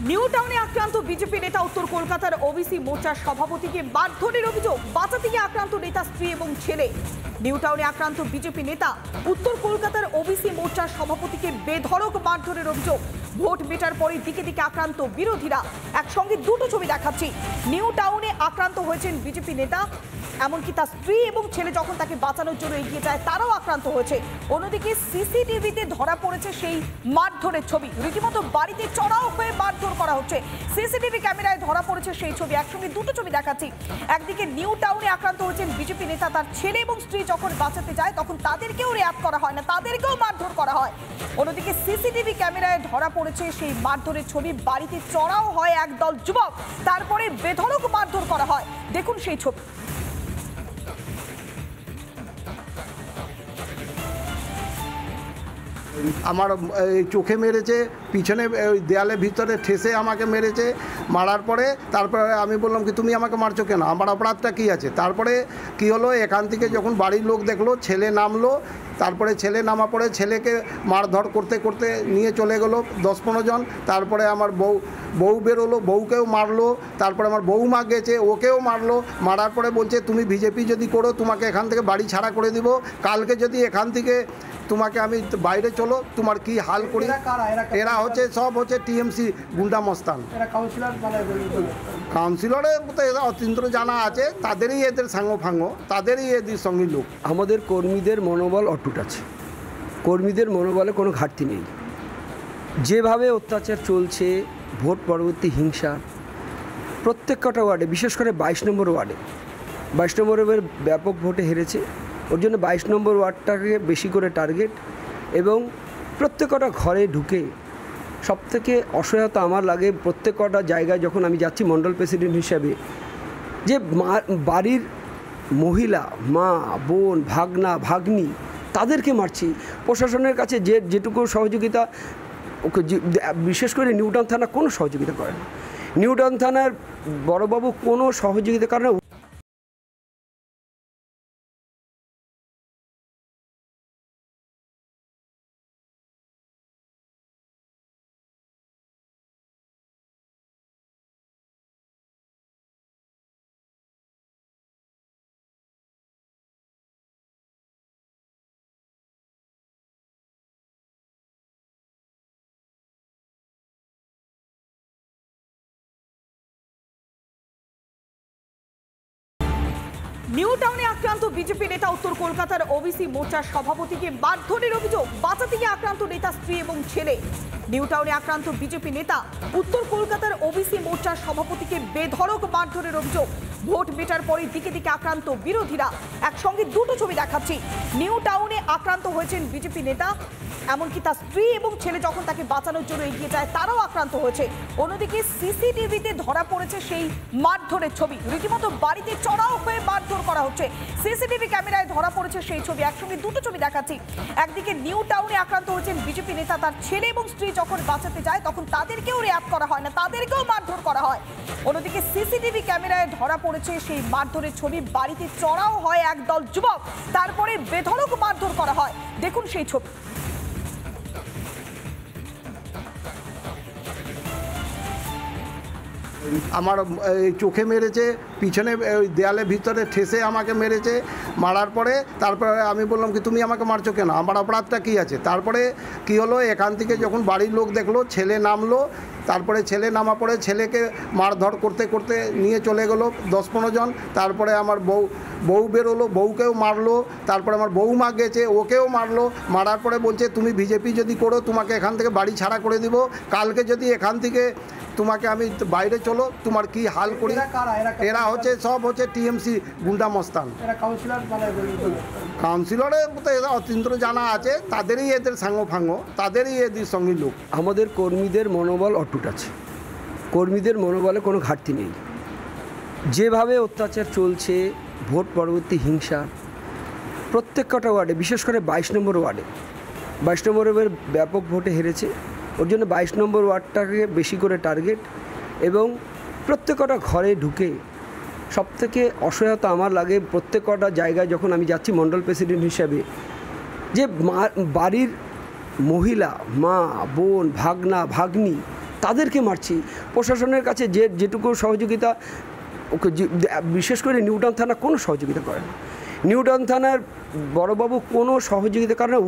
New টাউনে আক্রান্ত BJP নেতা উত্তর কলকাতার ওবিসি মোর্চার সভাপতিকে মারধরের অভিযোগ। বাঁচাতে গিয়ে আক্রান্ত নেতা স্ত্রী এবং ছেলে। নিউ টাউনে আক্রান্ত বিজেপি নেতা উত্তর কলকাতার ওবিসি মোর্চার সভাপতিকে বেধড়ক মারধরের অভিযোগ। ভোট মেটার পরে দিকে দিকে আক্রান্ত বিরোধীরা। একসঙ্গে দুটো ছবি দেখাচ্ছি। নিউ টাউনে আক্রান্ত হয়েছেন বিজেপি নেতা, এমনকি তার স্ত্রী এবং ছেলে যখন তাকে বাঁচানোর জন্য এগিয়ে যায় তারাও আক্রান্ত হয়েছে। অন্যদিকে সিসিটিভিতে ধরা পড়েছে সেই মারধরের ছবি। রীতিমতো বাড়িতে চড়াও হয়ে মারধর করা হচ্ছে। সিসিটিভি ক্যামেরায় ধরা পড়েছে সেই ছবি। একসঙ্গে দুটো ছবি দেখাচ্ছি। একদিকে নিউ টাউনে আক্রান্ত হয়েছেন বিজেপি নেতা, তার ছেলে এবং স্ত্রী যখন বাঁচাতে যায় তখন তাদেরকেও রেয়াত করা হয় না, তাদেরকেও মারধর করা হয়। অন্যদিকে সিসিটিভি ক্যামেরায় ধরা পড়েছে সেই মারধরের ছবি। বাড়িতে চড়াও হয় একদল যুবক, তারপরে বেধড়ক মারধর করা হয়। দেখুন সেই ছবি। আমার চোখে মেরেছে, পিছনে ওই দেয়ালের ভিতরে ঠেসে আমাকে মেরেছে। মারার পরে তারপরে আমি বললাম কি তুমি আমাকে মারছো কেন, আমার অপরাধটা কী আছে। তারপরে কি হলো, এখান থেকে যখন বাড়ির লোক দেখলো, ছেলে নামলো। তারপরে ছেলে নামা পরে ছেলেকে মারধর করতে করতে নিয়ে চলে গেলো 10-15 জন। তারপরে আমার বউ বেরোলো, বউকেও মারলো। তারপরে আমার বউমা গেছে, ওকেও মারলো। মারার পরে বলছে তুমি বিজেপি যদি করো তোমাকে এখান থেকে বাড়ি ছাড়া করে দিব, কালকে যদি এখান থেকে তোমাকে আমি বাইরে চলো তোমার কি হাল করি। এরা হচ্ছে সব হচ্ছে টিএমসি গুন্ডা মস্তান। কাউন্সিলরের তো এরা অতীন্দ্র জানা আছে, তাদেরই এদের সাঙ্গ ফাঙ্গ, তাদেরই এদের সঙ্গে লোক। আমাদের কর্মীদের মনোবল অটুট আছে, কর্মীদের মনোবলে কোনো ঘাটতি নেই। যেভাবে অত্যাচার চলছে, ভোট পরবর্তী হিংসা, প্রত্যেকটা ওয়ার্ডে, বিশেষ করে 22 নম্বর ওয়ার্ডে, 22 নম্বরের ব্যাপক ভোটে হেরেছে। ওর জন্য 22 নম্বর ওয়ার্ডটাকে বেশি করে টার্গেট, এবং প্রত্যেকটা ঘরে ঢুকে সবথেকে অসহায়তা আমার লাগে প্রত্যেকটা জায়গায় যখন আমি যাচ্ছি মণ্ডল প্রেসিডেন্ট হিসাবে, যে বাড়ির মহিলা, মা, বোন, ভাগনা, ভাগ্নি, তাদেরকে মারছি। প্রশাসনের কাছে যেটুকু সহযোগিতা, ওকে বিশেষ করে নিউ টাউন থানা কোনো সহযোগিতা করে না। নিউ টাউন থানার বড়বাবু কোনো সহযোগিতা করে না। নিউ টাউনে আক্রান্ত বিজেপি নেতা উত্তর কলকাতার ওবিসি মোর্চার সভাপতিকে মারধরের অভিযোগ। বাঁচাতে গিয়ে আক্রান্ত নেতা স্ত্রী এবং ছেলে। নিউ টাউনে আক্রান্ত বিজেপি নেতা উত্তর কলকাতার ওবিসি মোর্চার সভাপতিকে বেধড়ক মারধরের অভিযোগ। ভোট মেটার পরে দিকে দিকে আক্রান্ত বিরোধীরা। একসঙ্গে দুটো ছবি দেখাচ্ছি। নিউ টাউনে আক্রান্ত হয়েছেন বিজেপি নেতা, এমনকি তার স্ত্রী এবং ছেলে যখন তাকে বাঁচানোর জন্য এগিয়ে যায় তারাও আক্রান্ত হয়েছে। অন্যদিকে সিসিটিভিতে ধরা পড়েছে সেই মারধরের ছবি। রীতিমতো বাড়িতে চড়াও হয়ে মারধর করা হচ্ছে। সিসিটিভি ক্যামেরায় ধরা পড়েছে সেই ছবি। একসঙ্গে দুটো ছবি দেখাচ্ছি। একদিকে নিউ টাউনে আক্রান্ত হয়েছেন বিজেপি নেতা, তার ছেলে এবং স্ত্রী যখন বাঁচাতে যায় তখন তাদেরকেও রেয়াত করা হয় না, তাদেরকেও মারধর করা হয়। অন্যদিকে সিসিটিভি ক্যামেরায় ধরা পড়েছে সেই মারধরের ছবি। বাড়িতে চড়াও হয় একদল যুবক, তারপরে বেধড়ক মারধর করা হয়। দেখুন সেই ছবি। আমার চোখে মেরেছে, পিছনে ওই দেয়ালের ভিতরে ঠেসে আমাকে মেরেছে। মারার পরে তারপরে আমি বললাম কি তুমি আমাকে মারছো কেন, আমার অপরাধটা কী আছে। তারপরে কি হলো, এখান থেকে যখন বাড়ির লোক দেখলো, ছেলে নামলো। তারপরে ছেলে নামা পরে ছেলেকে মারধর করতে করতে নিয়ে চলে গেলো 10-15 জন। তারপরে আমার বউ বেরোলো, বউকেও মারলো। তারপরে আমার বউমা গেছে, ওকেও মারলো। মারার পরে বলছে তুমি বিজেপি যদি করো তোমাকে এখান থেকে বাড়ি ছাড়া করে দিব, কালকে যদি এখান থেকে তোমাকে আমি বাইরে চলো তোমার কি হাল করি। এরা হচ্ছে সব হচ্ছে টিএমসি গুন্ডা মস্তান। কাউন্সিলরের তো এরা অতীন্দ্র জানা আছে, তাদেরই এদের সাঙ্গ ফাঙ্গ, তাদেরই এদের সঙ্গে লোক। আমাদের কর্মীদের মনোবল অটুট আছে, কর্মীদের মনোবলে কোনো ঘাটতি নেই। যেভাবে অত্যাচার চলছে, ভোট পরবর্তী হিংসা, প্রত্যেকটা ওয়ার্ডে, বিশেষ করে 22 নম্বর ওয়ার্ডে, 22 নম্বরের ব্যাপক ভোটে হেরেছে। ওর জন্য 22 নম্বর ওয়ার্ডটাকে বেশি করে টার্গেট, এবং প্রত্যেকটা ঘরে ঢুকে সবথেকে অসহায়তা আমার লাগে প্রত্যেকটা জায়গায় যখন আমি যাচ্ছি মণ্ডল প্রেসিডেন্ট হিসাবে, যে বাড়ির মহিলা, মা, বোন, ভাগনা, ভাগ্নি, তাদেরকে মারছি। প্রশাসনের কাছে যেটুকু সহযোগিতা ওকে বিশেষ করে নিউটাউন থানা কোনো সহযোগিতা করে না। নিউটাউন থানার বড়বাবু কোনো সহযোগিতা করে না।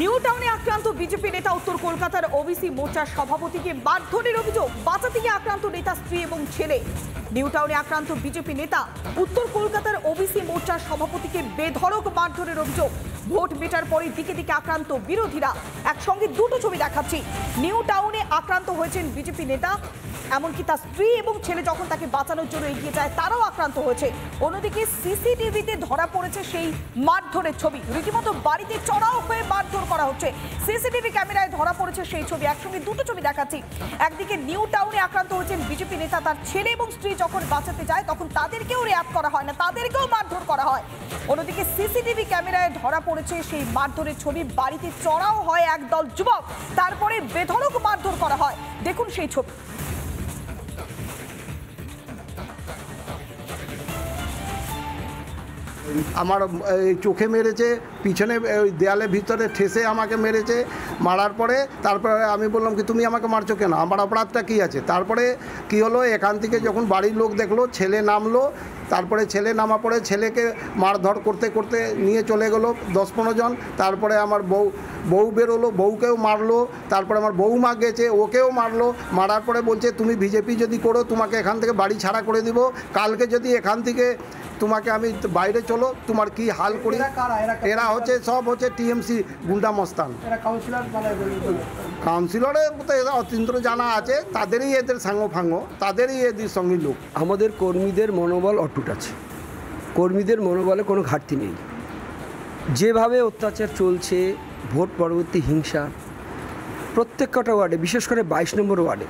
নিউটাউনে আক্রান্ত বিজেপি নেতা উত্তর কলকাতার ওবিসি মোর্চার সভাপতিকে মারধরের অভিযোগ, বাঁচাতে গিয়ে আক্রান্ত নেতা স্ত্রী এবং ছেলে। নিউটাউনে আক্রান্ত বিজেপি নেতা উত্তর কলকাতার ওবিসি মোর্চার সভাপতিকে বেধড়ক মারধরের অভিযোগ। ভোট মেটার পরে দিকে দিকে আক্রান্ত বিরোধীরা। একসঙ্গে দুটো ছবি দেখাচ্ছি। নিউটাউনে আক্রান্ত হয়েছেন বিজেপি নেতা, এমনকি তার স্ত্রী এবং ছেলে যখন তাকে বাঁচানোর জন্য এগিয়ে যায় তারাও আক্রান্ত হয়েছে। অন্যদিকে সিসিটিভিতে ধরা পড়েছে সেই মারধরের ছবি। রীতিমতো বাড়িতে চড়াও হয়ে মারধর করা হচ্ছে। সিসিটিভি ক্যামেরায় ধরা পড়েছে সেই ছবি। একসঙ্গে দুটো ছবি দেখাচ্ছি। একদিকে নিউটাউনে আক্রান্ত হয়েছেন বিজেপি নেতা, তার ছেলে এবং স্ত্রী যখন বাঁচাতে যায় তখন তাদেরকেও রেয়াত করা হয় না, তাদেরকেও মারধর করা হয়। অন্যদিকে সিসিটিভি ক্যামেরায় ধরা পড়েছে সেই মারধরের ছবি। বাড়িতে চড়াও হয় একদল যুবক, তারপরে বেধড়ক মারধর করা হয়। দেখুন সেই ছবি। আমার এই চোখে মেরেছে, পিছনে ওই দেয়ালের ভিতরে ঠেসে আমাকে মেরেছে। মারার পরে তারপরে আমি বললাম কি তুমি আমাকে মারছো কেন, আমার অপরাধটা কী আছে। তারপরে কি হলো, এখান থেকে যখন বাড়ির লোক দেখলো, ছেলে নামলো। তারপরে ছেলে নামা পরে ছেলেকে মারধর করতে করতে নিয়ে চলে গেলো 10-15 জন। তারপরে আমার বউ বেরোলো, বউকেও মারলো। তারপরে আমার বউমা গেছে, ওকেও মারলো। মারার পরে বলছে তুমি বিজেপি যদি করো তোমাকে এখান থেকে বাড়ি ছাড়া করে দিব, কালকে যদি এখান থেকে তোমাকে আমি বাইরে চলো তোমার কি হাল করি। এরা হচ্ছে সব হচ্ছে টিএমসি গুন্ডা মস্তান। কাউন্সিলরে তো এরা অতীন্দ্র জানা আছে, তাদেরই এদের সাঙ্গ ফাঙ্গ, তাদেরই এদের সঙ্গী লোক। আমাদের কর্মীদের মনোবল অটুট আছে, কর্মীদের মনোবলে কোনো ঘাটতি নেই। যেভাবে অত্যাচার চলছে, ভোট পরবর্তী হিংসা, প্রত্যেক কটা ওয়ার্ডে, বিশেষ করে 22 নম্বর ওয়ার্ডে,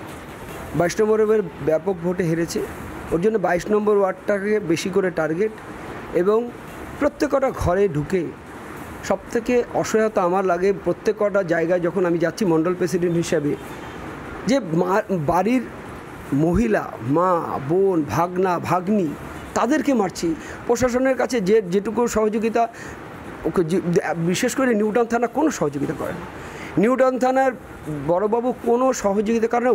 22 নম্বর ওয়ার্ডের ব্যাপক ভোটে হেরেছে। ওর জন্য 22 নম্বর ওয়ার্ডটাকে বেশি করে টার্গেট, এবং প্রত্যেক কটা ঘরে ঢুকে সবথেকে অসহায়তা আমার লাগে প্রত্যেক কটা জায়গায় যখন আমি যাচ্ছি মণ্ডল প্রেসিডেন্ট হিসাবে, যে বাড়ির মহিলা, মা, বোন, ভাগনা, ভাগ্নি, তাদেরকে মারছি। প্রশাসনের কাছে যেটুকু সহযোগিতা ওকে বিশেষ করে নিউটাউন থানা কোনো সহযোগিতা করে না। নিউটাউন থানার বড়বাবু কোনো সহযোগিতা করে না।